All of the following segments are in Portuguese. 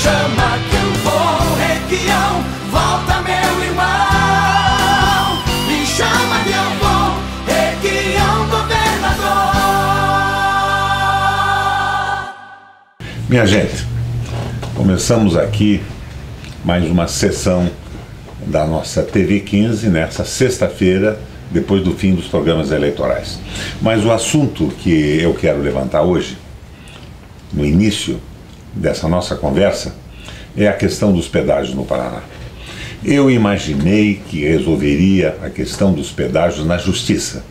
chama que eu vou, Requião, volta meu irmão. Me chama que eu vou, Requião, governador. Minha gente, começamos aqui mais uma sessão da nossa TV 15 nessa sexta-feira, depois do fim dos programas eleitorais. Mas o assunto que eu quero levantar hoje, no início dessa nossa conversa, é a questão dos pedágios no Paraná. Eu imaginei que resolveria a questão dos pedágios na justiça,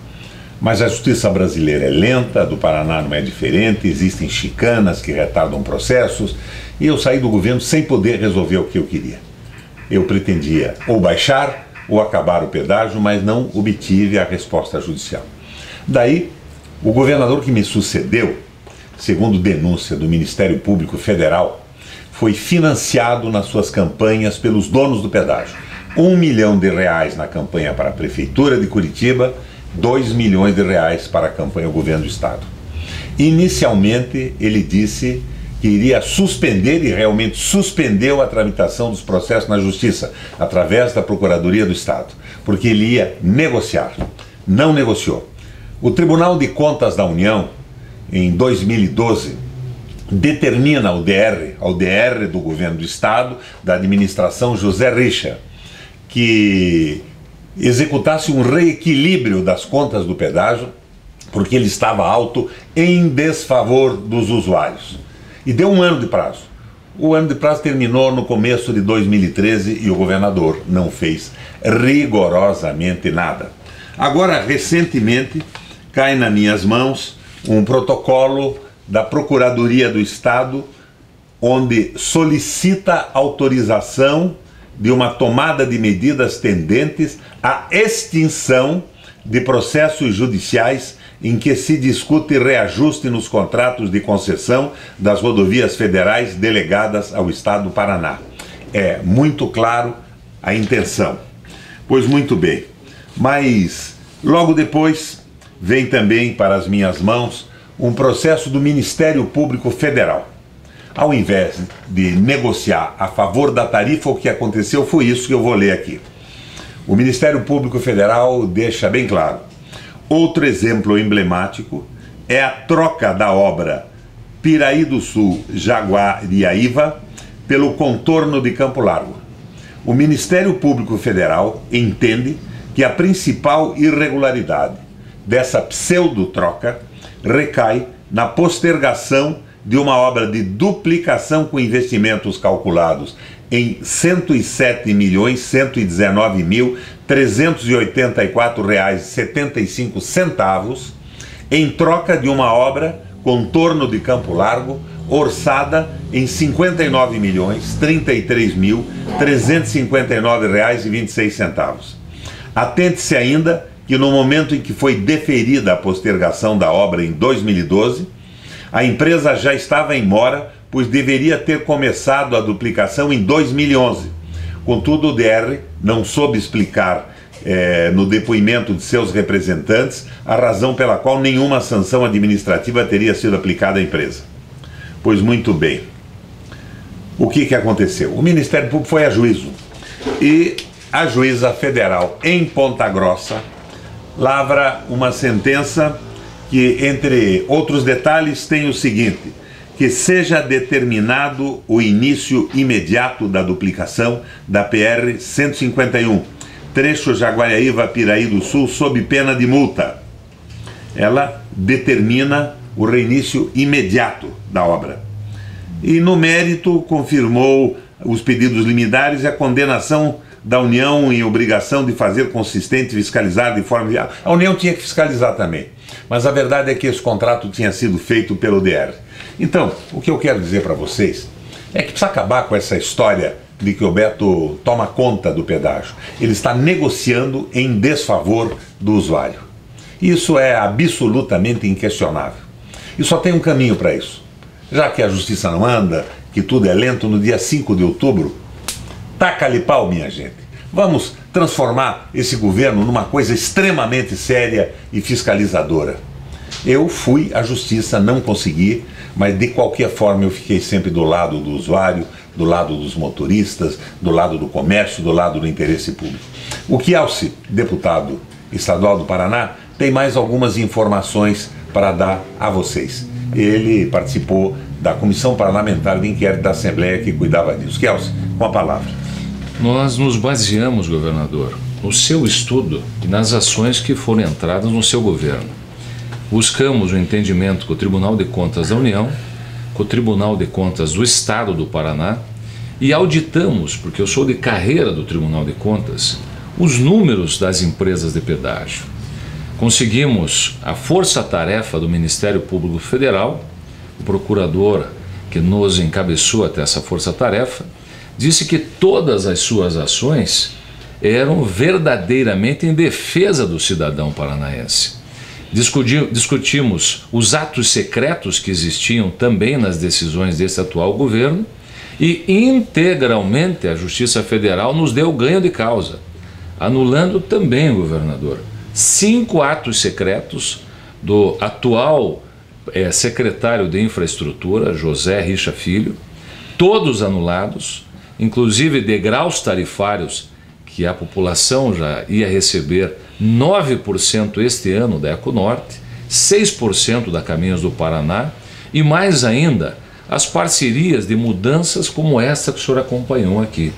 mas a justiça brasileira é lenta, a do Paraná não é diferente, existem chicanas que retardam processos, e eu saí do governo sem poder resolver o que eu queria. Eu pretendia ou baixar ou acabar o pedágio, mas não obtive a resposta judicial. Daí, o governador que me sucedeu, segundo denúncia do Ministério Público Federal, foi financiado nas suas campanhas pelos donos do pedágio. R$1 milhão na campanha para a Prefeitura de Curitiba, R$2 milhões para a campanha do Governo do Estado. Inicialmente, ele disse que iria suspender, e realmente suspendeu a tramitação dos processos na Justiça, através da Procuradoria do Estado, porque ele ia negociar. Não negociou. O Tribunal de Contas da União, em 2012, determina ao DR do Governo do Estado, da administração José Richa, que executasse um reequilíbrio das contas do pedágio, porque ele estava alto em desfavor dos usuários. E deu um ano de prazo. O ano de prazo terminou no começo de 2013 e o governador não fez rigorosamente nada. Agora, recentemente, cai nas minhas mãos um protocolo da Procuradoria do Estado, onde solicita autorização de uma tomada de medidas tendentes à extinção de processos judiciais em que se discute reajuste nos contratos de concessão das rodovias federais delegadas ao Estado do Paraná. É muito claro a intenção. Pois muito bem, mas logo depois vem também para as minhas mãos um processo do Ministério Público Federal. Ao invés de negociar a favor da tarifa, o que aconteceu foi isso que eu vou ler aqui. O Ministério Público Federal deixa bem claro. Outro exemplo emblemático é a troca da obra Piraí do Sul Jaguariaíva pelo contorno de Campo Largo. O Ministério Público Federal entende que a principal irregularidade dessa pseudo-troca recai na postergação de uma obra de duplicação com investimentos calculados em R$ 107.119.384,75 em troca de uma obra contorno de Campo Largo orçada em R$ 59.033.359,26. Atente-se ainda que no momento em que foi deferida a postergação da obra em 2012, a empresa já estava em mora, pois deveria ter começado a duplicação em 2011. Contudo, o DR não soube explicar no depoimento de seus representantes a razão pela qual nenhuma sanção administrativa teria sido aplicada à empresa. Pois muito bem. O que aconteceu? O Ministério Público foi a juízo e a juíza federal em Ponta Grossa lavra uma sentença que, entre outros detalhes, tem o seguinte: que seja determinado o início imediato da duplicação da PR 151, trecho Jaguariaíva-Piraí do Sul, sob pena de multa. Ela determina o reinício imediato da obra. E no mérito confirmou os pedidos limiares e a condenação da União em obrigação de fazer consistente e fiscalizar de forma viável. A União tinha que fiscalizar também, mas a verdade é que esse contrato tinha sido feito pelo DR. Então, o que eu quero dizer para vocês é que precisa acabar com essa história de que o Beto toma conta do pedágio. Ele está negociando em desfavor do usuário. Isso é absolutamente inquestionável. E só tem um caminho para isso. Já que a justiça não anda, que tudo é lento, no dia 5 de outubro, taca-lhe pau, minha gente. Vamos transformar esse governo numa coisa extremamente séria e fiscalizadora. Eu fui à justiça, não consegui, mas de qualquer forma eu fiquei sempre do lado do usuário, do lado dos motoristas, do lado do comércio, do lado do interesse público. O Kielce, deputado estadual do Paraná, tem mais algumas informações para dar a vocês. Ele participou da Comissão Parlamentar de Inquérito da Assembleia que cuidava disso. Kielce, com a palavra. Nós nos baseamos, governador, no seu estudo e nas ações que foram entradas no seu governo. Buscamos o entendimento com o Tribunal de Contas da União, com o Tribunal de Contas do Estado do Paraná e auditamos, porque eu sou de carreira do Tribunal de Contas, os números das empresas de pedágio. Conseguimos a força-tarefa do Ministério Público Federal, o procurador que nos encabeçou até essa força-tarefa, disse que todas as suas ações eram verdadeiramente em defesa do cidadão paranaense. Discutimos os atos secretos que existiam também nas decisões desse atual governo e integralmente a Justiça Federal nos deu ganho de causa, anulando também, governador, 5 atos secretos do atual secretário de Infraestrutura, José Richa Filho, todos anulados, inclusive degraus tarifários que a população já ia receber 9% este ano da Econorte, 6% da Caminhos do Paraná e mais ainda as parcerias de mudanças como esta que o senhor acompanhou aqui.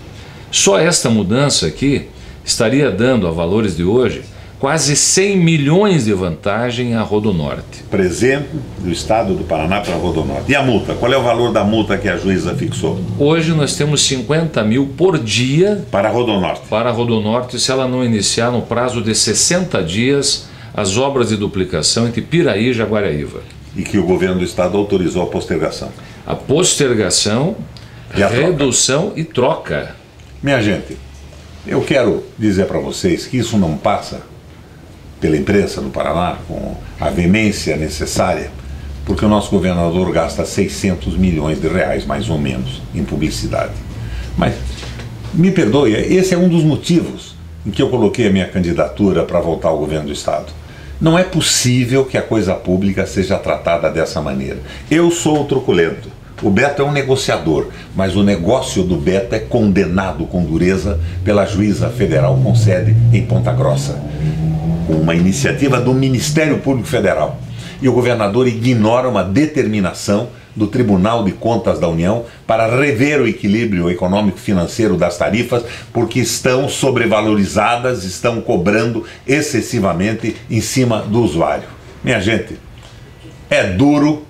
Só esta mudança aqui estaria dando a valores de hoje quase 100 milhões de vantagem à Rodonorte. Presente do Estado do Paraná para a Rodonorte. E a multa? Qual é o valor da multa que a juíza fixou? Hoje nós temos 50 mil por dia para a Rodonorte. Para a Rodonorte, se ela não iniciar no prazo de 60 dias as obras de duplicação entre Piraí e Jaguariaíva. E que o governo do Estado autorizou a postergação. A postergação, a redução e troca. Minha gente, eu quero dizer para vocês que isso não passa pela imprensa do Paraná com a veemência necessária, porque o nosso governador gasta 600 milhões de reais, mais ou menos, em publicidade. Mas, me perdoe, esse é um dos motivos em que eu coloquei a minha candidatura para voltar ao governo do Estado. Não é possível que a coisa pública seja tratada dessa maneira. Eu sou o truculento. O Beto é um negociador, mas o negócio do Beto é condenado com dureza pela juíza federal com sede em Ponta Grossa, uma iniciativa do Ministério Público Federal. E o governador ignora uma determinação do Tribunal de Contas da União para rever o equilíbrio econômico-financeiro das tarifas, porque estão sobrevalorizadas, estão cobrando excessivamente em cima do usuário. Minha gente, é duro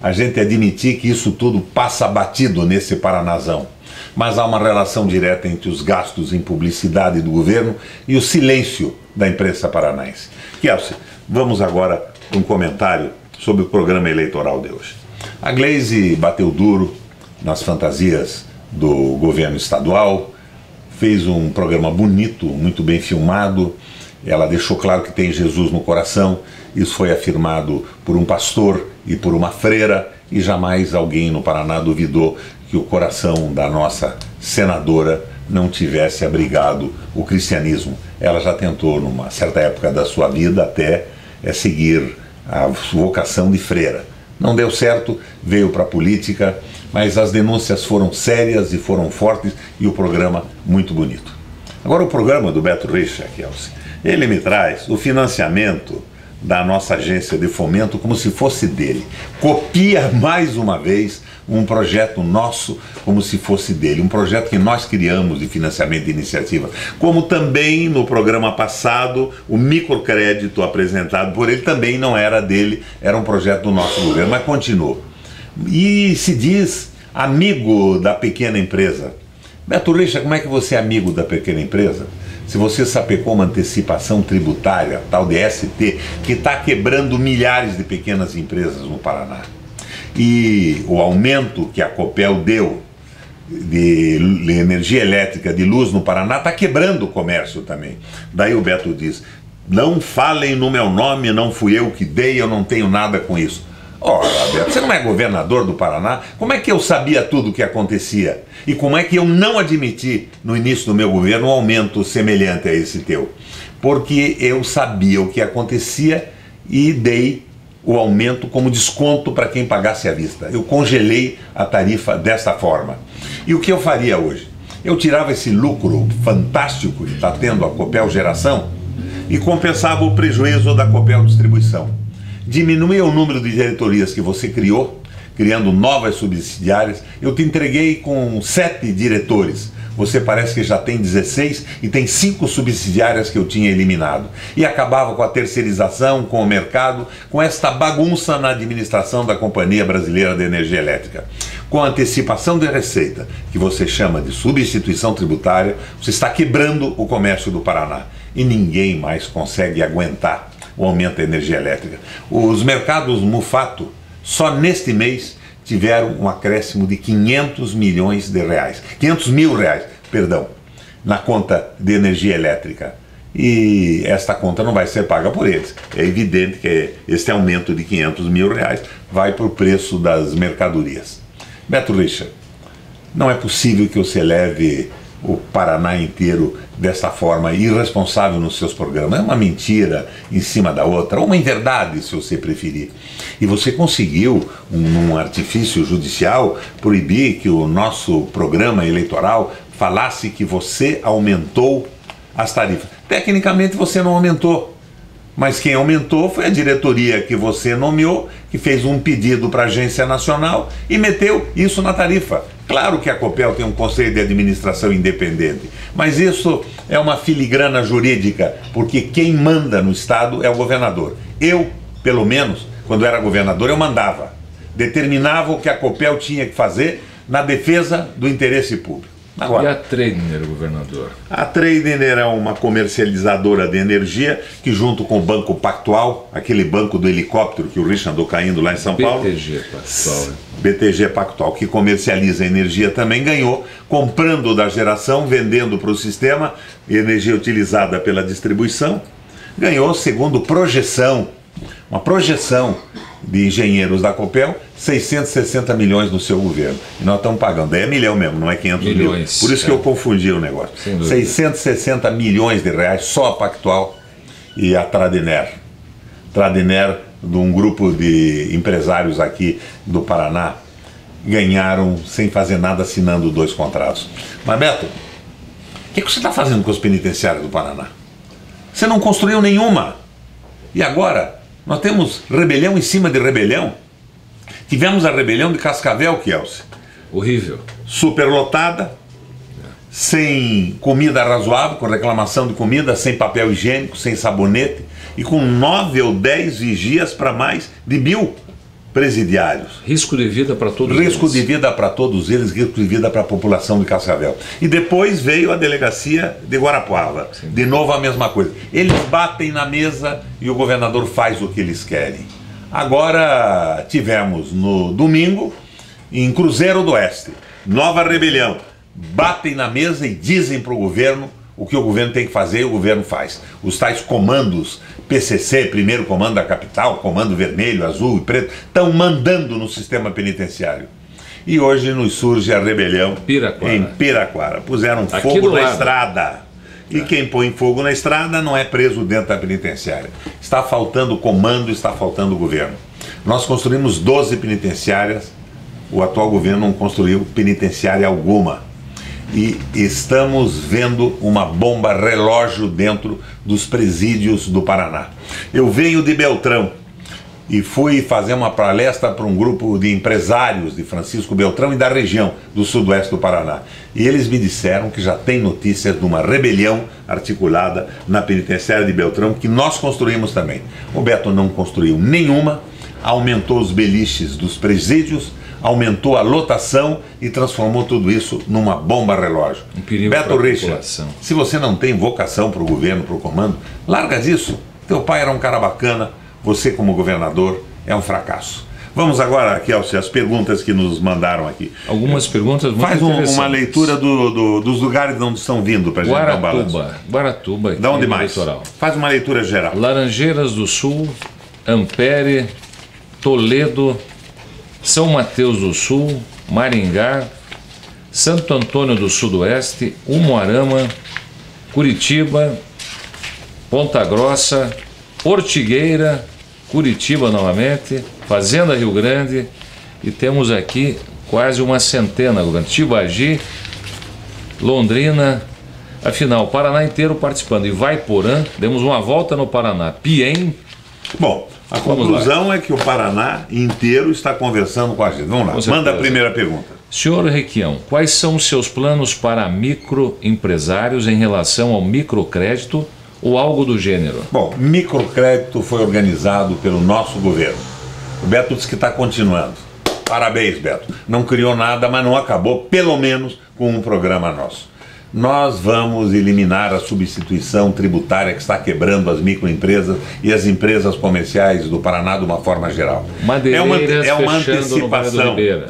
a gente admitir que isso tudo passa batido nesse Paranazão, mas há uma relação direta entre os gastos em publicidade do governo e o silêncio da imprensa paranaense. Kielce, vamos agora para um comentário sobre o programa eleitoral de hoje. A Gleisi bateu duro nas fantasias do governo estadual, fez um programa bonito, muito bem filmado, ela deixou claro que tem Jesus no coração, isso foi afirmado por um pastor e por uma freira, e jamais alguém no Paraná duvidou que o coração da nossa senadora não tivesse abrigado o cristianismo. Ela já tentou, numa certa época da sua vida, até seguir a vocação de freira. Não deu certo, veio para a política, mas as denúncias foram sérias e foram fortes e o programa muito bonito. Agora o programa do Beto Richa, Kielce, ele me traz o financiamento da nossa agência de fomento como se fosse dele. Copia mais uma vez um projeto nosso como se fosse dele, um projeto que nós criamos de financiamento de iniciativa, como também no programa passado o microcrédito apresentado por ele também não era dele, era um projeto do nosso governo, mas continuou. E se diz amigo da pequena empresa. Beto Richa, como é que você é amigo da pequena empresa? Se você sapecou uma antecipação tributária, tal de ST, que está quebrando milhares de pequenas empresas no Paraná. E o aumento que a Copel deu de energia elétrica, de luz no Paraná, está quebrando o comércio também. Daí o Beto diz, não falem no meu nome, não fui eu que dei, eu não tenho nada com isso. Ora, Beto, você não é governador do Paraná? Como é que eu sabia tudo o que acontecia? E como é que eu não admiti, no início do meu governo, um aumento semelhante a esse teu? Porque eu sabia o que acontecia e dei o aumento como desconto para quem pagasse à vista. Eu congelei a tarifa desta forma. E o que eu faria hoje? Eu tirava esse lucro fantástico que está tendo a Copel Geração e compensava o prejuízo da Copel Distribuição. Diminuía o número de diretorias que você criou, criando novas subsidiárias. Eu te entreguei com 7 diretores. Você parece que já tem 16 e tem 5 subsidiárias que eu tinha eliminado. E acabava com a terceirização, com o mercado, com esta bagunça na administração da Companhia Brasileira de Energia Elétrica. Com a antecipação de receita, que você chama de substituição tributária, você está quebrando o comércio do Paraná. E ninguém mais consegue aguentar o aumento da energia elétrica. Os mercados Mufato, só neste mês, tiveram um acréscimo de 500 milhões de reais, 500 mil reais, perdão, na conta de energia elétrica. E esta conta não vai ser paga por eles. É evidente que este aumento de 500 mil reais vai para o preço das mercadorias. Beto Richa, não é possível que você leve o Paraná inteiro dessa forma irresponsável nos seus programas. É uma mentira em cima da outra, ou uma inverdade, se você preferir. E você conseguiu, num artifício judicial, proibir que o nosso programa eleitoral falasse que você aumentou as tarifas. Tecnicamente você não aumentou, mas quem aumentou foi a diretoria que você nomeou, que fez um pedido para a Agência Nacional e meteu isso na tarifa. Claro que a Copel tem um conselho de administração independente, mas isso é uma filigrana jurídica, porque quem manda no Estado é o governador. Eu, pelo menos, quando era governador, eu mandava. Determinava o que a Copel tinha que fazer na defesa do interesse público. Agora, e a Trader, governador? A Trader é uma comercializadora de energia que, junto com o Banco Pactual, aquele banco do helicóptero que o Richard andou caindo lá em São Paulo, BTG Pactual, que comercializa energia, também ganhou, comprando da geração, vendendo para o sistema, energia utilizada pela distribuição, ganhou, segundo projeção, uma projeção de engenheiros da Copel, 660 milhões no seu governo. E nós estamos pagando, é milhão mesmo, não é 500 milhões. Por isso que eu confundi o negócio. 660 milhões de reais só a Pactual e a Tradener. Tradener, de um grupo de empresários aqui do Paraná, ganharam sem fazer nada, assinando 2 contratos. Mas Beto, o que você está fazendo com os penitenciários do Paraná? Você não construiu nenhuma. E agora, nós temos rebelião em cima de rebelião. Tivemos a rebelião de Cascavel, Kelsey. Horrível. Superlotada, sem comida razoável, com reclamação de comida, sem papel higiênico, sem sabonete, e com 9 ou 10 vigias para mais de 1.000 presidiários. Risco de vida para todos eles. Risco de vida para todos eles, risco de vida para a população de Cascavel. E depois veio a delegacia de Guarapuava. Sim. De novo a mesma coisa. Eles batem na mesa e o governador faz o que eles querem. Agora tivemos no domingo, em Cruzeiro do Oeste, nova rebelião. Batem na mesa e dizem para o governo o que o governo tem que fazer e o governo faz. Os tais comandos PCC, primeiro comando da capital, comando vermelho, azul e preto, estão mandando no sistema penitenciário. E hoje nos surge a rebelião em Piraquara. Puseram fogo na estrada. E quem põe fogo na estrada não é preso dentro da penitenciária. Está faltando comando, está faltando governo. Nós construímos 12 penitenciárias, o atual governo não construiu penitenciária alguma. E estamos vendo uma bomba relógio dentro dos presídios do Paraná. Eu venho de Beltrão e fui fazer uma palestra para um grupo de empresários de Francisco Beltrão e da região do sudoeste do Paraná. E eles me disseram que já tem notícias de uma rebelião articulada na penitenciária de Beltrão, que nós construímos também. O Beto não construiu nenhuma, aumentou os beliches dos presídios, aumentou a lotação e transformou tudo isso numa bomba relógio. Um perigo. Beto Richa, se você não tem vocação para o governo, para o comando, larga disso. Teu pai era um cara bacana, você como governador é um fracasso. Vamos agora, Kelsey, as perguntas que nos mandaram aqui. Algumas perguntas muito interessantes. Faz uma leitura dos lugares de onde estão vindo para a gente dar um balanço. Guaratuba. Da onde mais? Litoral. Faz uma leitura geral. Laranjeiras do Sul, Ampere, Toledo, São Mateus do Sul, Maringá, Santo Antônio do Sudoeste, Umuarama, Curitiba, Ponta Grossa, Ortigueira, Curitiba novamente, Fazenda Rio Grande, e temos aqui quase uma centena, governo. Tibagi, Londrina, afinal, o Paraná inteiro participando. Ivaiporã, demos uma volta no Paraná. Piem. Bom, a conclusão é que o Paraná inteiro está conversando com a gente. Vamos lá, manda a primeira pergunta. Senhor Requião, quais são os seus planos para microempresários em relação ao microcrédito ou algo do gênero? Bom, microcrédito foi organizado pelo nosso governo. O Beto disse que está continuando. Parabéns, Beto. Não criou nada, mas não acabou, pelo menos, com um programa nosso. Nós vamos eliminar a substituição tributária que está quebrando as microempresas e as empresas comerciais do Paraná de uma forma geral. É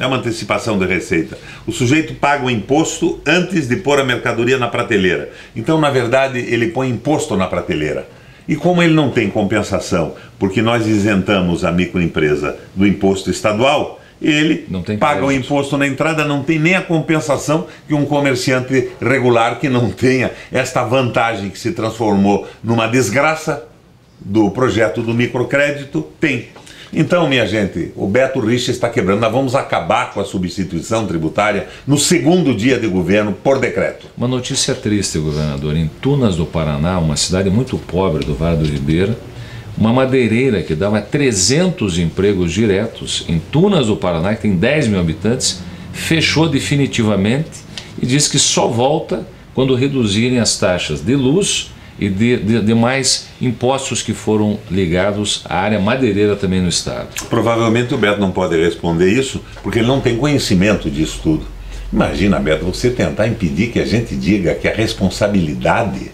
uma antecipação de receita. O sujeito paga o imposto antes de pôr a mercadoria na prateleira. Então, na verdade, ele põe imposto na prateleira. E como ele não tem compensação, porque nós isentamos a microempresa do imposto estadual, ele paga o imposto na entrada, não tem nem a compensação que um comerciante regular que não tenha esta vantagem que se transformou numa desgraça do projeto do microcrédito tem. Então, minha gente, o Beto Richa está quebrando. Nós vamos acabar com a substituição tributária no segundo dia de governo por decreto. Uma notícia triste, governador. Em Tunas do Paraná, uma cidade muito pobre do Vale do Ribeira, uma madeireira que dava 300 empregos diretos em Tunas do Paraná, que tem 10 mil habitantes, fechou definitivamente e diz que só volta quando reduzirem as taxas de luz e de demais impostos que foram ligados à área madeireira também no estado. Provavelmente o Beto não pode responder isso porque ele não tem conhecimento disso tudo. Imagina, Beto, você tentar impedir que a gente diga que a responsabilidade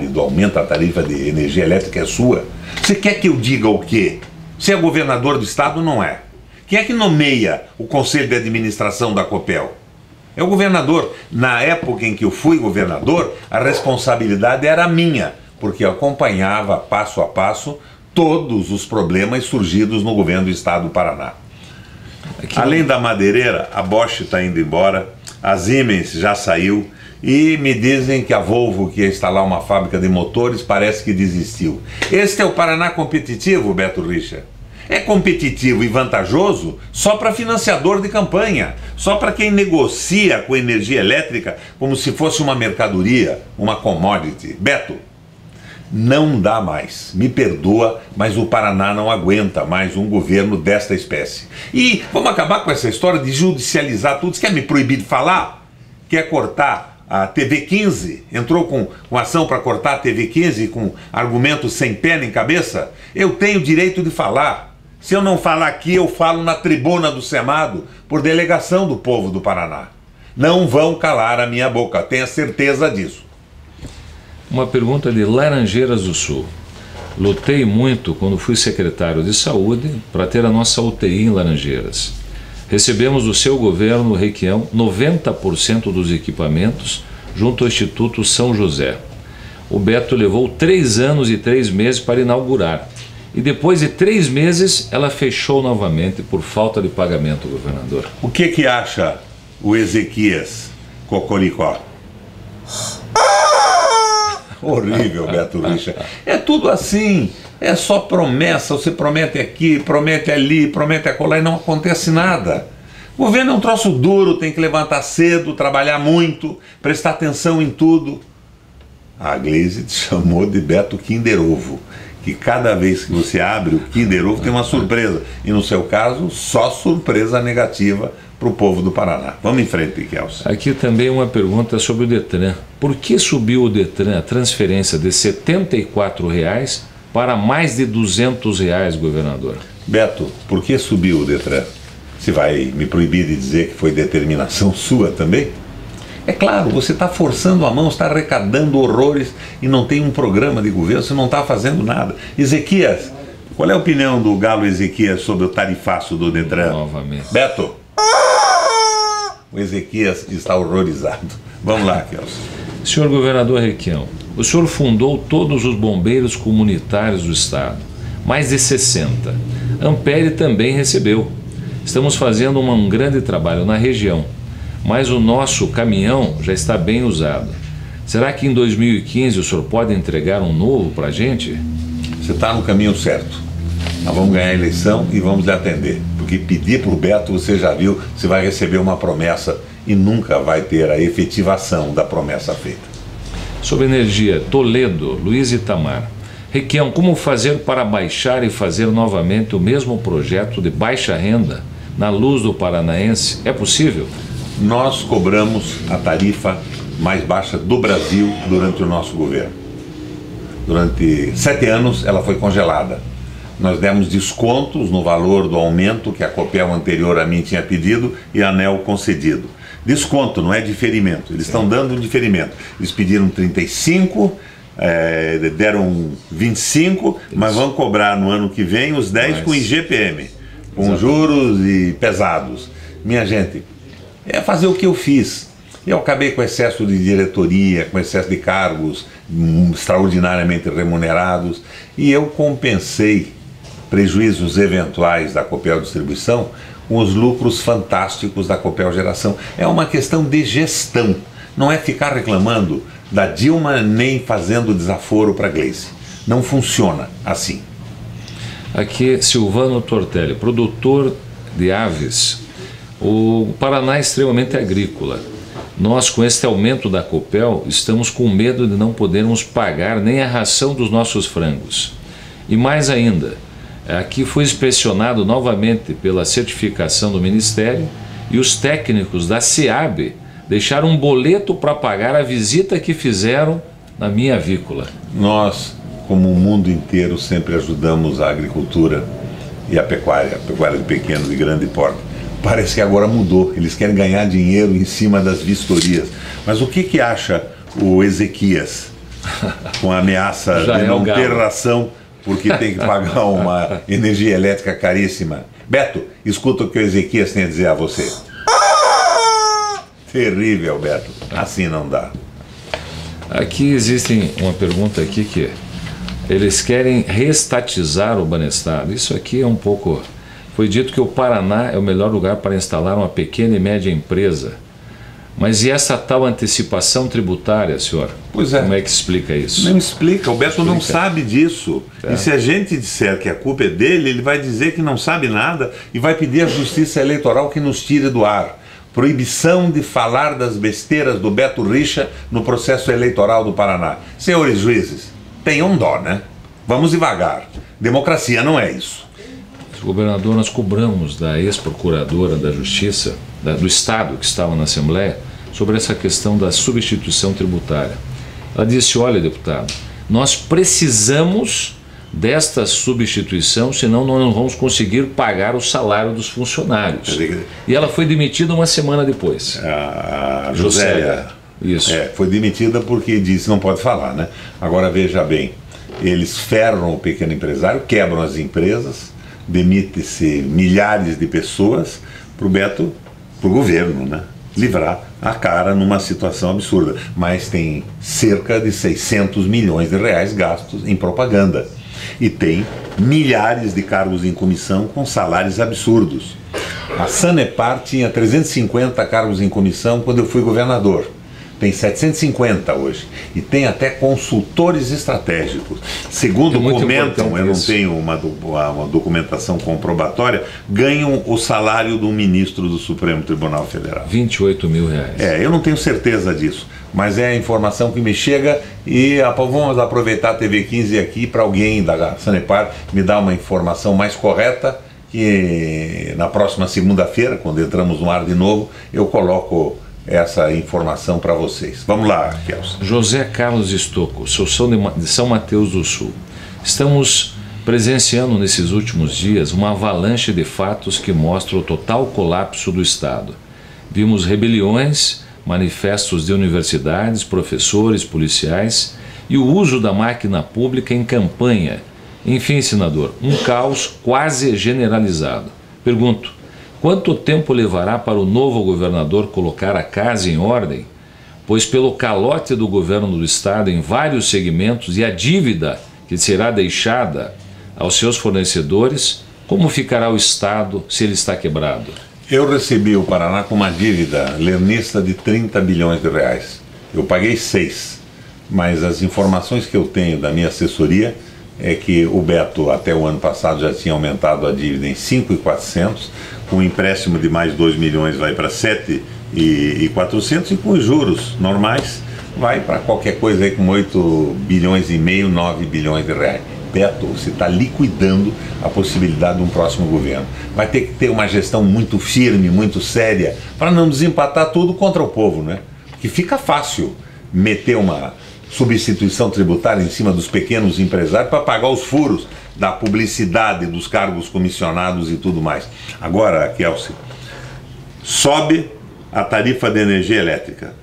do aumento da tarifa de energia elétrica é sua. Você quer que eu diga o quê? Você é governador do estado? Não é. Quem é que nomeia o conselho de administração da Copel? É o governador. Na época em que eu fui governador, a responsabilidade era minha, porque eu acompanhava passo a passo todos os problemas surgidos no governo do estado do Paraná. Além da madeireira, a Bosch está indo embora, a Siemens já saiu, e me dizem que a Volvo, que ia instalar uma fábrica de motores, parece que desistiu. Este é o Paraná competitivo, Beto Richa? É competitivo e vantajoso só para financiador de campanha, só para quem negocia com energia elétrica como se fosse uma mercadoria, uma commodity. Beto, não dá mais. Me perdoa, mas o Paraná não aguenta mais um governo desta espécie. E vamos acabar com essa história de judicializar tudo. Você quer me proibir de falar? Quer cortar a TV 15, entrou com ação para cortar a TV 15 com argumentos sem pé nem cabeça? Eu tenho direito de falar. Se eu não falar aqui, eu falo na tribuna do Senado, por delegação do povo do Paraná. Não vão calar a minha boca, tenha certeza disso. Uma pergunta de Laranjeiras do Sul. Lutei muito quando fui secretário de saúde para ter a nossa UTI em Laranjeiras. Recebemos do seu governo, Requião, 90% dos equipamentos junto ao Instituto São José. O Beto levou 3 anos e 3 meses para inaugurar. E depois de 3 meses, ela fechou novamente por falta de pagamento, governador. O que acha o Ezequias Cocoricó? Horrível, Beto Richa. É tudo assim. É só promessa, você promete aqui, promete ali, promete acolá e não acontece nada. O governo é um troço duro, tem que levantar cedo, trabalhar muito, prestar atenção em tudo. A Gleisi te chamou de Beto Kinder Ovo, que cada vez que você abre o Kinder Ovo tem uma surpresa. E no seu caso, só surpresa negativa para o povo do Paraná. Vamos em frente, Kelson. Aqui também uma pergunta sobre o Detran. Por que subiu o Detran a transferência de R$ 74 para mais de R$ 200, governador? Beto, por que subiu o Detran? Você vai me proibir de dizer que foi determinação sua também? É claro, você está forçando a mão, está arrecadando horrores e não tem um programa de governo, você não está fazendo nada. Ezequias, qual é a opinião do Galo Ezequias sobre o tarifaço do Detran? Novamente. Beto, o Ezequias está horrorizado. Vamos lá, Kelson. Senhor governador Requião, o senhor fundou todos os bombeiros comunitários do estado, mais de 60. Ampere também recebeu. Estamos fazendo um grande trabalho na região, mas o nosso caminhão já está bem usado. Será que em 2015 o senhor pode entregar um novo para a gente? você está no caminho certo. Nós vamos ganhar a eleição e vamos lhe atender. Porque pedir para o Beto, você já viu, você vai receber uma promessa e nunca vai ter a efetivação da promessa feita. Sobre energia, Toledo, Luiz Itamar. Requião, como fazer para baixar e fazer novamente o mesmo projeto de baixa renda na luz do paranaense? É possível? Nós cobramos a tarifa mais baixa do Brasil durante o nosso governo. Durante 7 anos ela foi congelada. Nós demos descontos no valor do aumento que a Copel anterior a mim tinha pedido e a ANEEL concedido. Desconto, não é diferimento. Eles estão dando um diferimento. Eles pediram 35, deram 25, mas vão cobrar no ano que vem os 10 com IGPM, com juros e pesados. Minha gente, é fazer o que eu fiz. Eu acabei com excesso de diretoria, com excesso de cargos extraordinariamente remunerados, e eu compensei prejuízos eventuais da Copel Distribuição com os lucros fantásticos da Copel Geração. É uma questão de gestão, não é ficar reclamando da Dilma nem fazendo desaforo para a Gleice. Não funciona assim. Aqui, Silvano Tortelli, produtor de aves. O Paraná é extremamente agrícola. Nós, com este aumento da Copel, estamos com medo de não podermos pagar nem a ração dos nossos frangos. E mais ainda, aqui foi inspecionado novamente pela certificação do Ministério e os técnicos da SEAB deixaram um boleto para pagar a visita que fizeram na minha avícola. Nós, como o mundo inteiro, sempre ajudamos a agricultura e a pecuária de pequeno e grande porte. Parece que agora mudou, eles querem ganhar dinheiro em cima das vistorias. Mas o que acha o Ezequias com a ameaça de não ter ração porque tem que pagar uma energia elétrica caríssima? Beto, escuta o que o Ezequias tem a dizer a você. Terrível, Beto. Assim não dá. Aqui existe uma pergunta aqui que eles querem reestatizar o Banestado. Isso aqui é um pouco... Foi dito que o Paraná é o melhor lugar para instalar uma pequena e média empresa. Mas e essa tal antecipação tributária, senhor? Pois é. Como é que explica isso? Não explica, o Beto não sabe disso. E se a gente disser que a culpa é dele, ele vai dizer que não sabe nada e vai pedir à Justiça Eleitoral que nos tire do ar. Proibição de falar das besteiras do Beto Richa no processo eleitoral do Paraná. Senhores juízes, tenham dó, né? Vamos devagar. Democracia não é isso. Governador, nós cobramos da ex-procuradora da Justiça, do Estado, que estava na Assembleia, sobre essa questão da substituição tributária. Ela disse, olha, deputado, nós precisamos desta substituição, senão nós não vamos conseguir pagar o salário dos funcionários. E ela foi demitida uma semana depois. A Josélia. Isso. Foi demitida porque disse, não pode falar, né? Agora veja bem, eles ferram o pequeno empresário, quebram as empresas, demite-se milhares de pessoas para o Beto, para o governo, né? Livrar a cara numa situação absurda. Mas tem cerca de 600 milhões de reais gastos em propaganda. E tem milhares de cargos em comissão com salários absurdos. A Sanepar tinha 350 cargos em comissão quando eu fui governador. Tem 750 hoje. E tem até consultores estratégicos. Segundo comentam, eu não tenho uma documentação comprobatória, ganham o salário do ministro do Supremo Tribunal Federal. 28 mil reais. Eu não tenho certeza disso, mas é a informação que me chega e vamos aproveitar a TV 15 aqui para alguém da Sanepar me dar uma informação mais correta, que na próxima segunda-feira, quando entramos no ar de novo, eu coloco essa informação para vocês. Vamos lá, Kelson. José Carlos Estocco, sou de São Mateus do Sul. Estamos presenciando nesses últimos dias uma avalanche de fatos que mostram o total colapso do Estado. Vimos rebeliões, manifestos de universidades, professores, policiais e o uso da máquina pública em campanha. Enfim, senador, um caos quase generalizado. Pergunto, quanto tempo levará para o novo governador colocar a casa em ordem? Pois pelo calote do governo do Estado em vários segmentos e a dívida que será deixada aos seus fornecedores, como ficará o Estado se ele está quebrado? Eu recebi o Paraná com uma dívida lernista de 30 bilhões de reais. Eu paguei 6, mas as informações que eu tenho da minha assessoria é que o Beto, até o ano passado, já tinha aumentado a dívida em 5.400, com um empréstimo de mais 2 milhões vai para 7.400 e com os juros normais vai para qualquer coisa aí com 8 bilhões e meio, 9 bilhões de reais. Beto, você está liquidando a possibilidade de um próximo governo. Vai ter que ter uma gestão muito firme, muito séria, para não desempatar tudo contra o povo, né? Que fica fácil meter uma substituição tributária em cima dos pequenos empresários para pagar os furos da publicidade, dos cargos comissionados e tudo mais. Agora, Kelsey, sobe a tarifa de energia elétrica.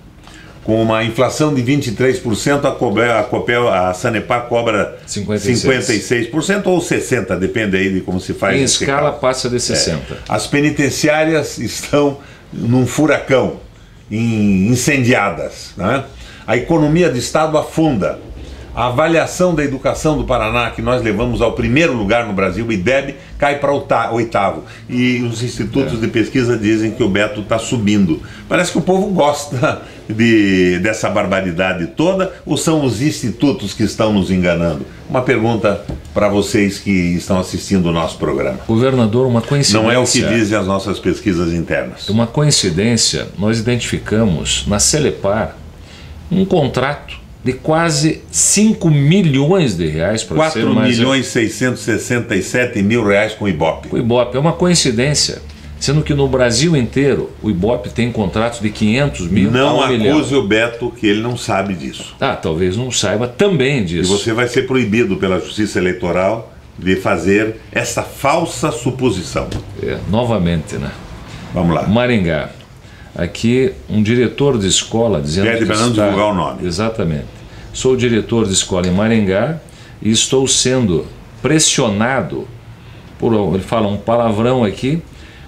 Com uma inflação de 23%, a Sanepar cobra 56% ou 60%, depende aí de como se faz. Em escala passa de 60%. As penitenciárias estão num furacão, incendiadas, né? A economia do Estado afunda. A avaliação da educação do Paraná, que nós levamos ao primeiro lugar no Brasil, o IDEB, cai para oitavo. E os institutos de pesquisa dizem que o Beto está subindo. Parece que o povo gosta dessa barbaridade toda, ou são os institutos que estão nos enganando? Uma pergunta para vocês que estão assistindo o nosso programa. Governador, uma coincidência. Não é o que dizem as nossas pesquisas internas. Uma coincidência, nós identificamos na Celepar um contrato de quase 5 milhões de reais, para ser mais... 4.667.000 reais com o Ibope. Com o Ibope, é uma coincidência, sendo que no Brasil inteiro o Ibope tem contratos de 500 mil a 1 milhão. Não acuse o Beto que ele não sabe disso. Talvez não saiba também disso. E você vai ser proibido pela Justiça Eleitoral de fazer essa falsa suposição. Novamente, né? Vamos lá. Maringá. Aqui, um diretor de escola dizendo que para não divulgar o nome. Exatamente. Sou diretor de escola em Maringá e estou sendo pressionado por... Ele fala um palavrão aqui,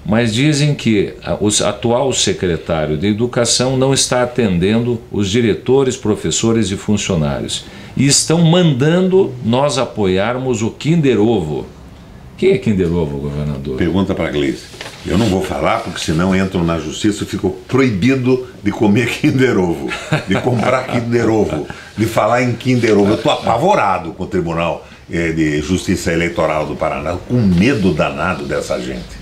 mas dizem que o atual secretário de Educação não está atendendo os diretores, professores e funcionários. E estão mandando nós apoiarmos o Kinder Ovo. Quem é Kinder Ovo, governador? Pergunta para a Gleisi. Eu não vou falar, porque senão entram na justiça e fico proibido de comer Kinder Ovo, de comprar Kinder Ovo, de falar em Kinder Ovo. Eu estou apavorado com o Tribunal de Justiça Eleitoral do Paraná, com medo danado dessa gente.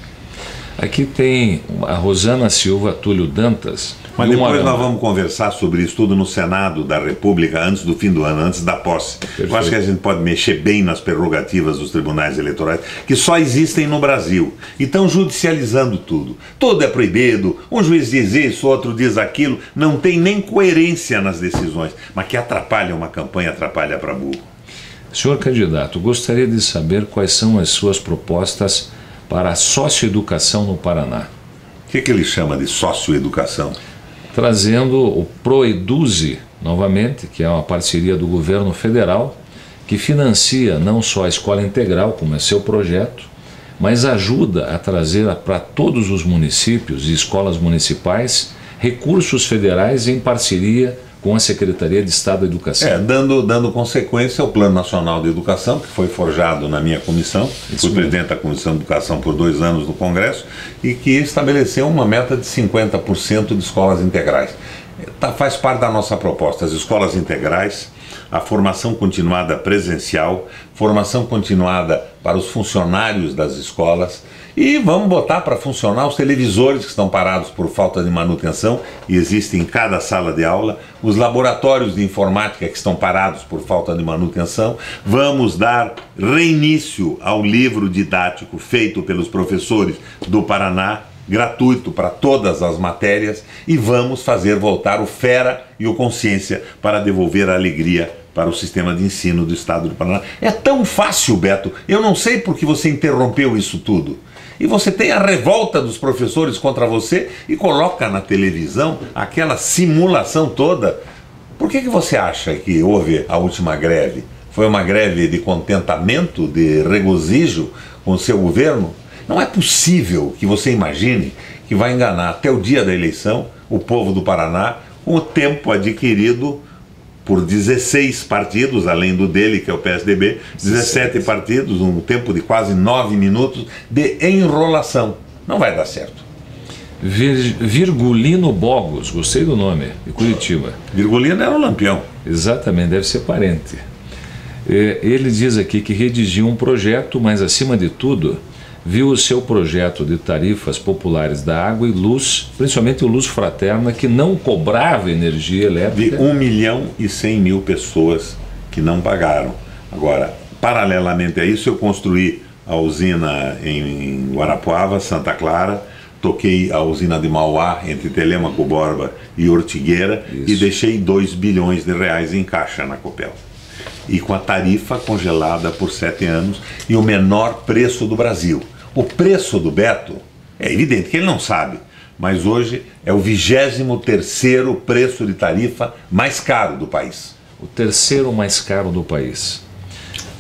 Aqui tem a Rosana Silva Túlio Dantas. Mas depois nós vamos conversar sobre isso tudo no Senado da República antes do fim do ano, antes da posse. Perfeito. Eu acho que a gente pode mexer bem nas prerrogativas dos tribunais eleitorais, que só existem no Brasil. E estão judicializando tudo. Tudo é proibido, um juiz diz isso, outro diz aquilo, não tem nem coerência nas decisões, mas que atrapalha uma campanha, atrapalha para burro. Senhor candidato, gostaria de saber quais são as suas propostas para a socioeducação no Paraná. O que ele chama de socioeducação? Trazendo o Proeduze, novamente, que é uma parceria do governo federal, que financia não só a escola integral, como é seu projeto, mas ajuda a trazer para todos os municípios e escolas municipais recursos federais em parceria com a Secretaria de Estado da Educação. Dando consequência ao Plano Nacional de Educação, que foi forjado na minha comissão, fui presidente da Comissão de Educação por 2 anos no Congresso, e que estabeleceu uma meta de 50% de escolas integrais. Faz parte da nossa proposta, as escolas integrais, a formação continuada presencial, formação continuada para os funcionários das escolas, e vamos botar para funcionar os televisores que estão parados por falta de manutenção e existem em cada sala de aula, os laboratórios de informática que estão parados por falta de manutenção. Vamos dar reinício ao livro didático feito pelos professores do Paraná, gratuito para todas as matérias, e vamos fazer voltar o Fera e o Consciência para devolver a alegria para o sistema de ensino do Estado do Paraná. É tão fácil, Beto, eu não sei por que você interrompeu isso tudo. E você tem a revolta dos professores contra você e coloca na televisão aquela simulação toda. Por que você acha que houve a última greve? Foi uma greve de contentamento, de regozijo com o seu governo? Não é possível que você imagine que vai enganar até o dia da eleição o povo do Paraná com o tempo adquirido por 16 partidos, além do dele, que é o PSDB, 17 partidos, um tempo de quase 9 minutos de enrolação. Não vai dar certo. Virgulino Bogos, gostei do nome, de Curitiba. Virgulino era um lampião. Exatamente, deve ser parente. Ele diz aqui que redigiu um projeto, mas acima de tudo viu o seu projeto de tarifas populares da água e luz, principalmente o Luz Fraterna, que não cobrava energia elétrica. De 1.100.000 pessoas que não pagaram. Agora, paralelamente a isso, eu construí a usina em Guarapuava, Santa Clara, toquei a usina de Mauá, entre Telêmaco Borba e Ortigueira, e deixei 2 bilhões de reais em caixa na Copel. E com a tarifa congelada por 7 anos e o menor preço do Brasil. O preço do Beto, é evidente que ele não sabe, mas hoje é o 23º preço de tarifa mais caro do país. O terceiro mais caro do país.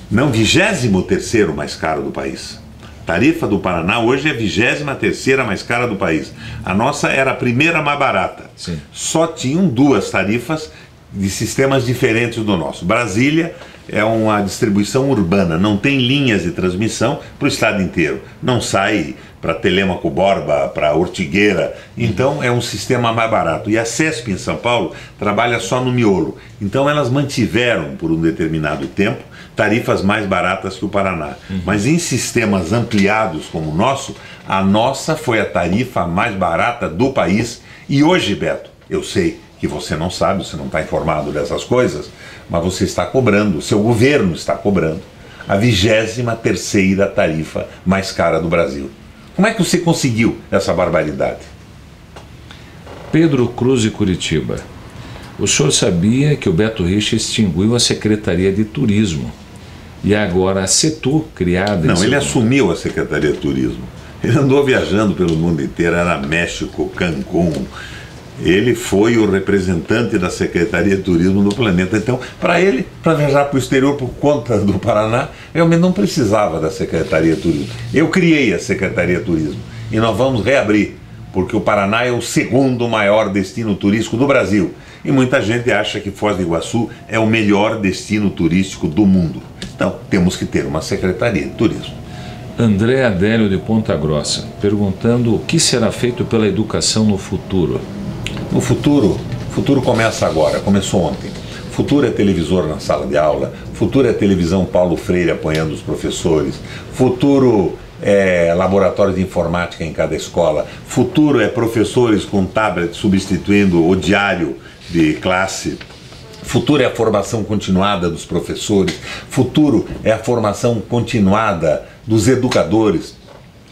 Não, 23º mais caro do país. Tarifa do Paraná hoje é a 23ª mais cara do país. A nossa era a primeira mais barata. Sim. Só tinham 2 tarifas de sistemas diferentes do nosso. Brasília é uma distribuição urbana, não tem linhas de transmissão para o estado inteiro. Não sai para Telêmaco Borba, para Ortigueira. Então é um sistema mais barato. E a CESP em São Paulo trabalha só no miolo. Então elas mantiveram por um determinado tempo tarifas mais baratas que o Paraná. Mas em sistemas ampliados como o nosso, a nossa foi a tarifa mais barata do país. E hoje, Beto, eu sei que você não sabe, você não está informado dessas coisas, mas você está cobrando, o seu governo está cobrando a 23ª tarifa mais cara do Brasil. Como é que você conseguiu essa barbaridade? Pedro Cruz de Curitiba. O senhor sabia que o Beto Richa extinguiu a Secretaria de Turismo e agora a Setur, criada... Não, ele assumiu a Secretaria de Turismo. Ele andou viajando pelo mundo inteiro, era México, Cancún. Ele foi o representante da Secretaria de Turismo do planeta. Então, para ele, para viajar para o exterior por conta do Paraná, realmente não precisava da Secretaria de Turismo. Eu criei a Secretaria de Turismo e nós vamos reabrir, porque o Paraná é o 2º maior destino turístico do Brasil. E muita gente acha que Foz do Iguaçu é o melhor destino turístico do mundo. Então, temos que ter uma Secretaria de Turismo. André Adélio de Ponta Grossa, perguntando o que será feito pela educação no futuro. No futuro, o futuro começa agora, começou ontem. Futuro é televisor na sala de aula, futuro é televisão Paulo Freire apoiando os professores, futuro é laboratório de informática em cada escola, futuro é professores com tablet substituindo o diário de classe, futuro é a formação continuada dos professores, futuro é a formação continuada dos educadores,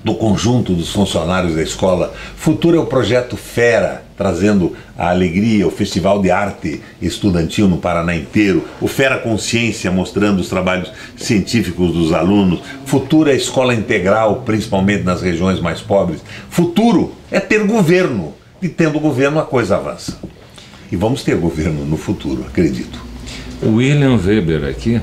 do conjunto dos funcionários da escola. Futuro é o projeto Fera, trazendo a alegria, o Festival de Arte Estudantil no Paraná inteiro, o Fera Consciência, mostrando os trabalhos científicos dos alunos. Futuro é a escola integral, principalmente nas regiões mais pobres. Futuro é ter governo, e tendo governo a coisa avança. E vamos ter governo no futuro, acredito. O William Weber aqui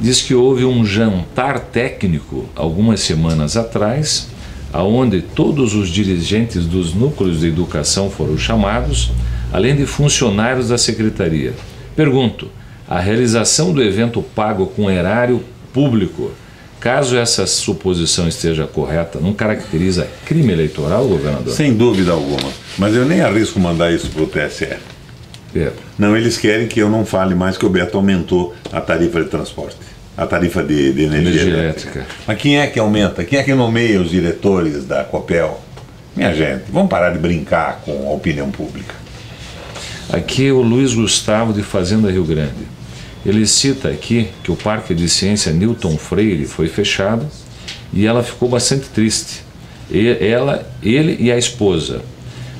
diz que houve um jantar técnico algumas semanas atrás, aonde todos os dirigentes dos núcleos de educação foram chamados, além de funcionários da secretaria. Pergunto, a realização do evento pago com erário público, caso essa suposição esteja correta, não caracteriza crime eleitoral, governador? Sem dúvida alguma, mas eu nem arrisco mandar isso para o TSE. Não, eles querem que eu não fale mais que o Beto aumentou a tarifa de transporte, a tarifa de energia elétrica. Mas quem é que aumenta? Quem é que nomeia os diretores da Copel? Minha gente, vamos parar de brincar com a opinião pública. Aqui o Luiz Gustavo de Fazenda Rio Grande. Ele cita aqui que o Parque de Ciência Newton Freire foi fechado e ela ficou bastante triste. Ele e a esposa.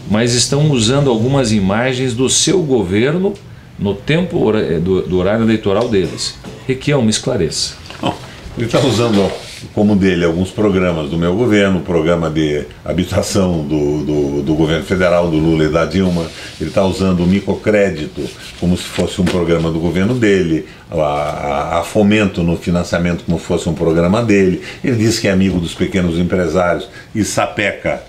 Mas estão usando algumas imagens do seu governo no tempo do horário eleitoral deles. Requião, me esclareça. Ele está usando como dele alguns programas do meu governo, o programa de habitação do governo federal, do Lula e da Dilma. Ele está usando o microcrédito como se fosse um programa do governo dele, a fomento no financiamento como se fosse um programa dele. Ele diz que é amigo dos pequenos empresários e sapeca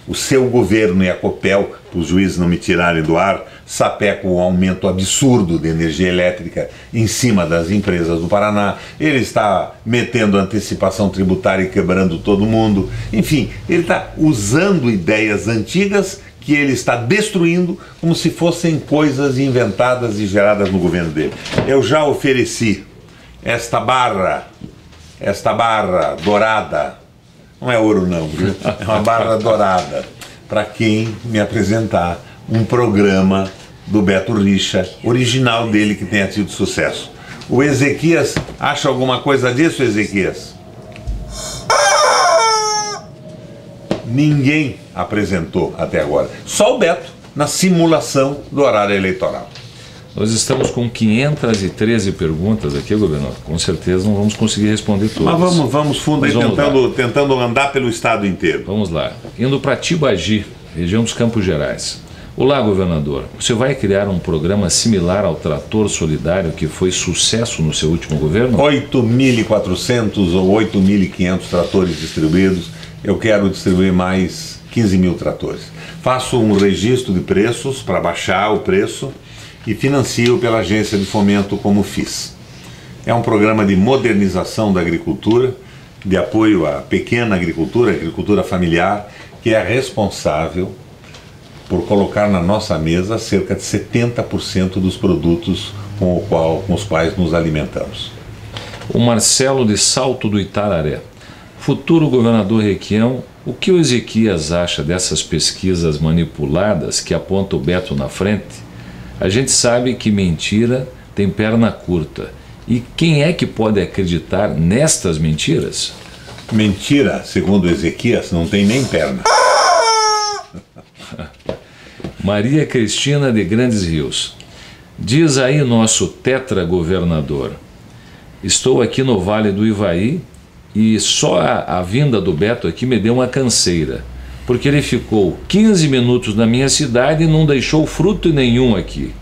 o seu governo e a Copel, para os juízes não me tirarem do ar, sapeca o aumento absurdo de energia elétrica em cima das empresas do Paraná. Ele está metendo antecipação tributária e quebrando todo mundo. Enfim, ele está usando ideias antigas que ele está destruindo como se fossem coisas inventadas e geradas no governo dele. Eu já ofereci esta barra dourada, não é ouro não, viu? É uma barra dourada, para quem me apresentar um programa do Beto Richa, original dele, que tenha tido sucesso. O Ezequias acha alguma coisa disso, Ezequias? Ninguém apresentou até agora, só o Beto, na simulação do horário eleitoral. Nós estamos com 513 perguntas aqui, governador. Com certeza não vamos conseguir responder todas. Mas vamos fundo aí, tentando andar pelo estado inteiro. Vamos lá. Indo para Tibagi, região dos Campos Gerais. Olá, governador. Você vai criar um programa similar ao Trator Solidário que foi sucesso no seu último governo? 8.400 ou 8.500 tratores distribuídos. Eu quero distribuir mais 15 mil tratores. Faço um registro de preços para baixar o preço e financio pela agência de fomento, como fiz. É um programa de modernização da agricultura, de apoio à pequena agricultura, agricultura familiar, que é responsável por colocar na nossa mesa cerca de 70% dos produtos com os quais nos alimentamos. O Marcelo de Salto do Itararé. Futuro governador Requião, o que o Ezequias acha dessas pesquisas manipuladas que apontam o Beto na frente? A gente sabe que mentira tem perna curta. E quem é que pode acreditar nestas mentiras? Mentira, segundo Ezequias, não tem nem perna. Maria Cristina de Grandes Rios. Diz aí nosso tetragovernador. Estou aqui no Vale do Ivaí e só a vinda do Beto aqui me deu uma canseira. Porque ele ficou 15 minutos na minha cidade e não deixou fruto nenhum aqui.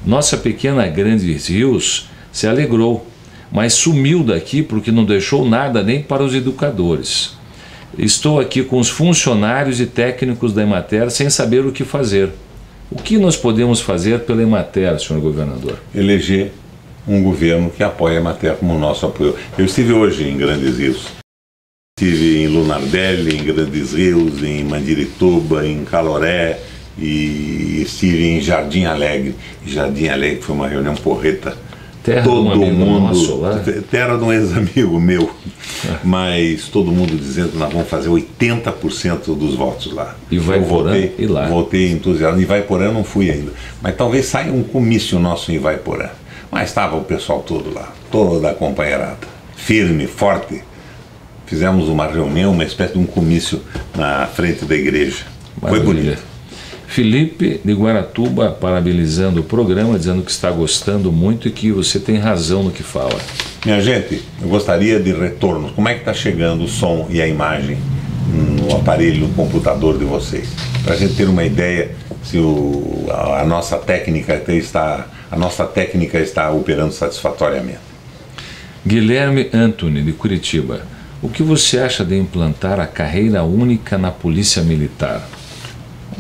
Nossa pequena Grandes Rios se alegrou, mas sumiu daqui porque não deixou nada nem para os educadores. Estou aqui com os funcionários e técnicos da Emater sem saber o que fazer. O que nós podemos fazer pela Emater, senhor governador? Eleger um governo que apoie a Emater como o nosso apoio. Eu estive hoje em Grandes Rios. Estive em Lunardelli, em Grandes Rios, em Mandirituba, em Caloré e estive em Jardim Alegre. Jardim Alegre foi uma reunião porreta. Terra todo de um mundo nosso, lá. Terra de um ex-amigo meu, mas todo mundo dizendo que nós vamos fazer 80% dos votos lá. E vai Porã e lá. Voltei entusiasmado. Em Ivaiporã eu não fui ainda, mas talvez saia um comício nosso em Ivaiporã. Mas estava o pessoal todo lá, toda a companheirada, firme, forte. Fizemos uma reunião, uma espécie de um comício na frente da igreja. Maravilha. Foi bonito. Felipe de Guaratuba parabenizando o programa, dizendo que está gostando muito e que você tem razão no que fala. Minha gente, eu gostaria de retornos. Como é que está chegando o som e a imagem no aparelho, no computador de vocês? Para a gente ter uma ideia se a nossa técnica está operando satisfatoriamente. Guilherme Antony, de Curitiba. O que você acha de implantar a carreira única na Polícia Militar?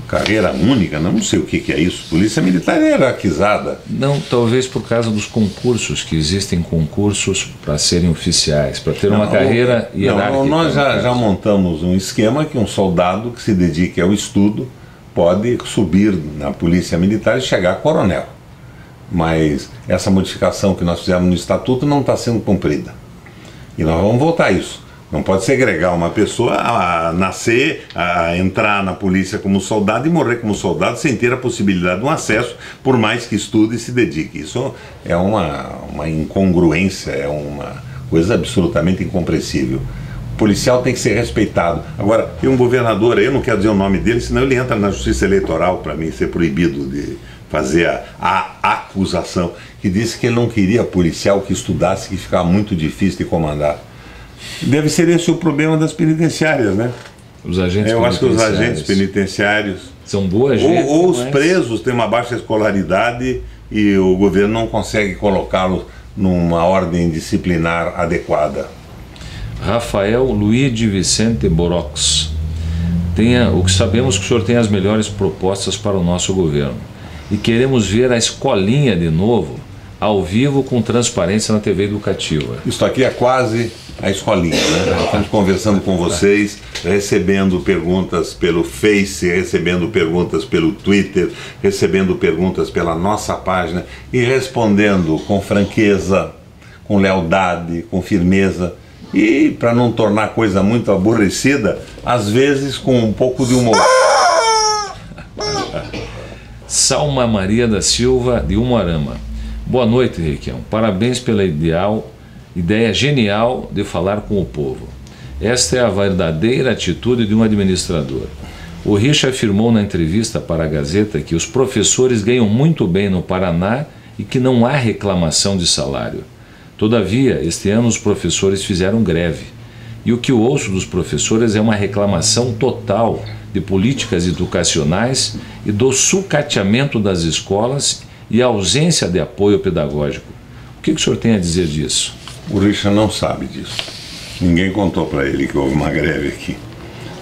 Carreira única? Não sei o que é isso. Polícia Militar é hierarquizada. Não, talvez por causa dos concursos, que existem concursos para serem oficiais, para ter uma carreira hierárquica. Nós já montamos um esquema que um soldado que se dedique ao estudo pode subir na Polícia Militar e chegar a coronel. Mas essa modificação que nós fizemos no Estatuto não está sendo cumprida. E nós vamos voltar a isso. Não pode segregar uma pessoa a nascer, a entrar na polícia como soldado e morrer como soldado sem ter a possibilidade de um acesso, por mais que estude e se dedique. Isso é uma incongruência, é uma coisa absolutamente incompreensível. O policial tem que ser respeitado. Agora, tem um governador aí, eu não quero dizer o nome dele, senão ele entra na justiça eleitoral para mim ser proibido de fazer a acusação, que disse que ele não queria policial que estudasse, que ficava muito difícil de comandar. Deve ser esse o problema das penitenciárias, né? Os agentes Eu acho que os agentes penitenciários são boas gente, ou os presos têm uma baixa escolaridade e o governo não consegue colocá-los numa ordem disciplinar adequada. Rafael Luiz de Vicente Borox. O que sabemos que o senhor tem as melhores propostas para o nosso governo. E queremos ver a escolinha de novo, ao vivo, com transparência na TV educativa. Isso aqui é quase a escolinha, né? Estamos conversando com vocês, recebendo perguntas pelo Face, recebendo perguntas pelo Twitter, recebendo perguntas pela nossa página e respondendo com franqueza, com lealdade, com firmeza e, para não tornar a coisa muito aborrecida, às vezes com um pouco de humor. Salma Maria da Silva, de Umuarama. Boa noite, Requião. Parabéns pela ideia genial de falar com o povo. Esta é a verdadeira atitude de um administrador. O Richa afirmou na entrevista para a Gazeta que os professores ganham muito bem no Paraná e que não há reclamação de salário. Todavia, este ano os professores fizeram greve. E o que eu ouço dos professores é uma reclamação total de políticas educacionais e do sucateamento das escolas e a ausência de apoio pedagógico. O que o senhor tem a dizer disso? O Richa não sabe disso. Ninguém contou para ele que houve uma greve aqui.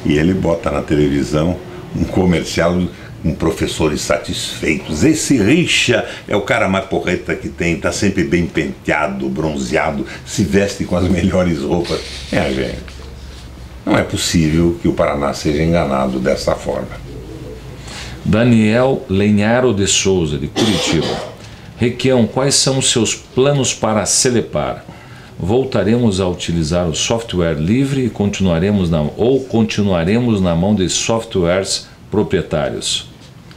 E ele bota na televisão um comercial com professores satisfeitos. Esse Richa é o cara mais porreta que tem, está sempre bem penteado, bronzeado, se veste com as melhores roupas. Gente, não é possível que o Paraná seja enganado dessa forma. Daniel Lenharo de Souza, de Curitiba. Requião, quais são os seus planos para a Celepar? Voltaremos a utilizar o software livre e continuaremos na mão de softwares proprietários?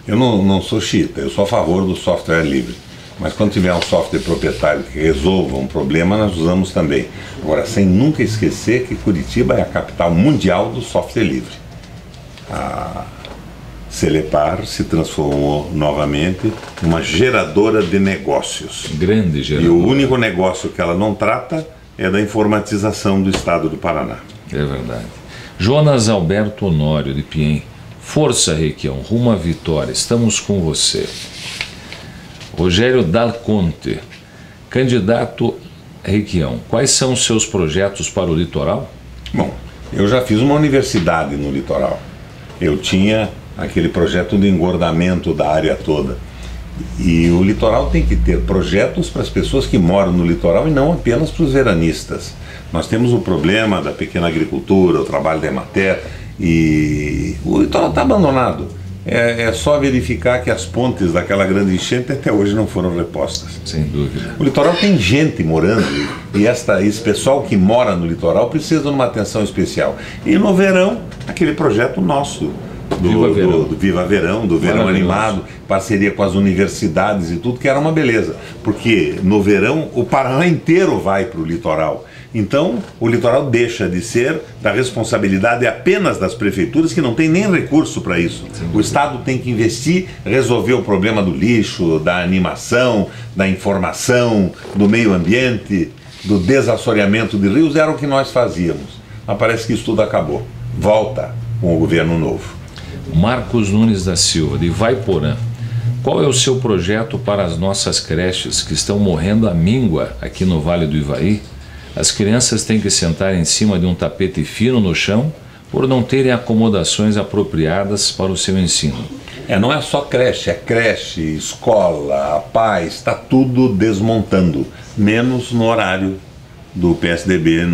Eu não sou xiita, eu sou a favor do software livre. Mas quando tiver um software proprietário que resolva um problema, nós usamos também. Agora, sem nunca esquecer que Curitiba é a capital mundial do software livre. A Celepar se transformou novamente numa geradora de negócios. Grande geradora. E o único negócio que ela não trata é da informatização do estado do Paraná. É verdade. Jonas Alberto Honório, de Piem. Força, Requião, rumo à vitória. Estamos com você. Rogério Dalconte. Candidato Requião, quais são os seus projetos para o litoral? Bom, eu já fiz uma universidade no litoral. Eu tinha aquele projeto de engordamento da área toda. E o litoral tem que ter projetos para as pessoas que moram no litoral e não apenas para os veranistas. Nós temos o problema da pequena agricultura, o trabalho da Emater, e o litoral está abandonado. É só verificar que as pontes daquela grande enchente até hoje não foram repostas. Sem dúvida. O litoral tem gente morando e esse pessoal que mora no litoral precisa de uma atenção especial. E no verão, aquele projeto nosso, do Viva Verão, do Verão Animado, parceria com as universidades e tudo, que era uma beleza. Porque no verão o Paraná inteiro vai para o litoral. Então o litoral deixa de ser da responsabilidade apenas das prefeituras, que não tem nem recurso para isso. O Estado tem que investir, resolver o problema do lixo, da animação, da informação, do meio ambiente, do desassoreamento de rios. Era o que nós fazíamos. Mas parece que isso tudo acabou. Volta com o governo novo. Marcos Nunes da Silva, de Vaiporã. Qual é o seu projeto para as nossas creches que estão morrendo à míngua aqui no Vale do Ivaí? As crianças têm que sentar em cima de um tapete fino no chão por não terem acomodações apropriadas para o seu ensino. Não é só creche, é creche, escola, paz, está tudo desmontando, menos no horário do PSDB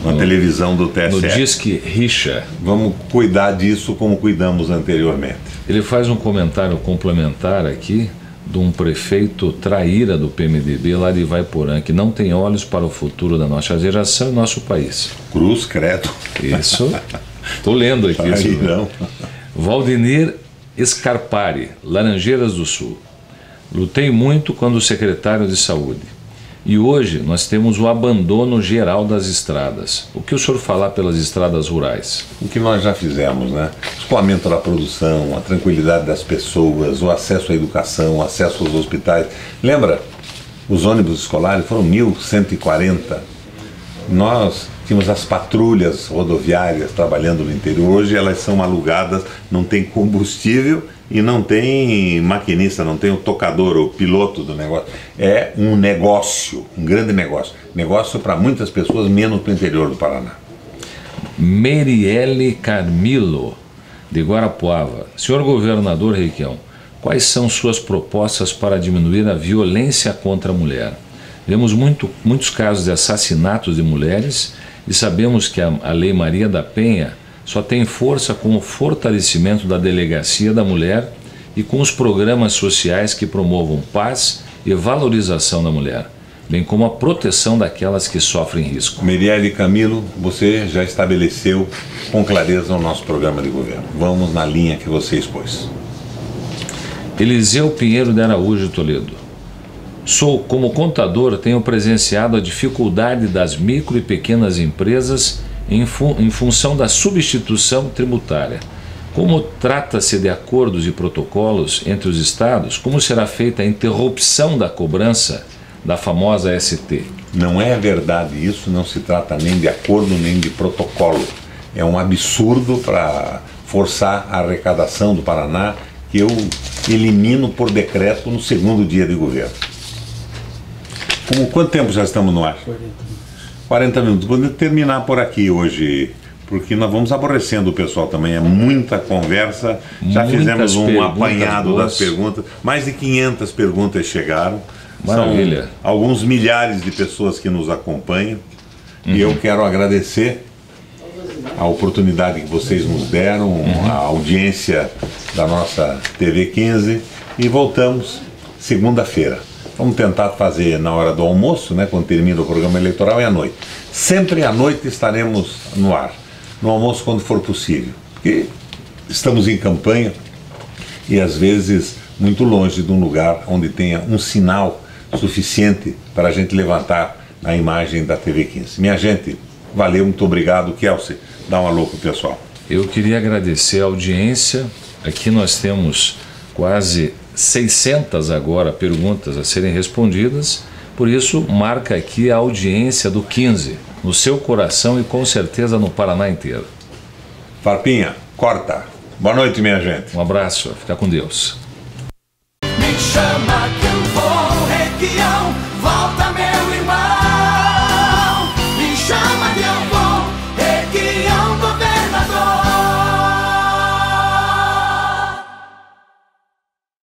na televisão do TSE. No Disque Richa. Vamos cuidar disso como cuidamos anteriormente. Ele faz um comentário complementar aqui de um prefeito traíra do PMDB lá de Ivaiporã, que não tem olhos para o futuro da nossa geração e nosso país. Cruz, credo. Isso. Estou lendo aqui. Trairão. Valdinir Scarpari, Laranjeiras do Sul. Lutei muito quando secretário de Saúde. E hoje nós temos o abandono geral das estradas. O que o senhor falar pelas estradas rurais? O que nós já fizemos, né? O escoamento da produção, a tranquilidade das pessoas, o acesso à educação, o acesso aos hospitais. Lembra? Os ônibus escolares foram 1.140. Nós tínhamos as patrulhas rodoviárias trabalhando no interior. Hoje elas são alugadas, não tem combustível e não tem maquinista, não tem o tocador, o piloto do negócio. É um negócio, um grande negócio. Negócio para muitas pessoas, menos para o interior do Paraná. Merielle Carmilo, de Guarapuava. Senhor governador Requião, quais são suas propostas para diminuir a violência contra a mulher? Vemos muitos casos de assassinatos de mulheres e sabemos que a Lei Maria da Penha só tem força com o fortalecimento da delegacia da mulher e com os programas sociais que promovam paz e valorização da mulher, bem como a proteção daquelas que sofrem risco. Merielle Camilo, você já estabeleceu com clareza o nosso programa de governo. Vamos na linha que você expôs. Eliseu Pinheiro de Araújo Toledo. Como contador, tenho presenciado a dificuldade das micro e pequenas empresas em função da substituição tributária. Como trata-se de acordos e protocolos entre os estados, como será feita a interrupção da cobrança da famosa ST? Não é verdade isso, não se trata nem de acordo nem de protocolo. É um absurdo para forçar a arrecadação do Paraná, que eu elimino por decreto no segundo dia de governo. Quanto tempo já estamos no ar? 40 minutos. Vou terminar por aqui hoje, porque nós vamos aborrecendo o pessoal também. É muita conversa. Já fizemos um apanhado das perguntas. Mais de 500 perguntas chegaram. Maravilha. São alguns milhares de pessoas que nos acompanham. E eu quero agradecer a oportunidade que vocês nos deram, a audiência da nossa TV 15. E voltamos segunda-feira. Vamos tentar fazer na hora do almoço, né, quando termina o programa eleitoral, e à noite. Sempre à noite estaremos no ar. No almoço, quando for possível. Porque estamos em campanha e, às vezes, muito longe de um lugar onde tenha um sinal suficiente para a gente levantar a imagem da TV 15. Minha gente, valeu, muito obrigado. Kelsey, dá um alô pro pessoal. Eu queria agradecer a audiência. Aqui nós temos quase 600 agora perguntas a serem respondidas, por isso marca aqui a audiência do 15, no seu coração e com certeza no Paraná inteiro. Farpinha, corta. Boa noite, minha gente. Um abraço, fica com Deus. Me chama que eu vou, Requião, volta meu irmão.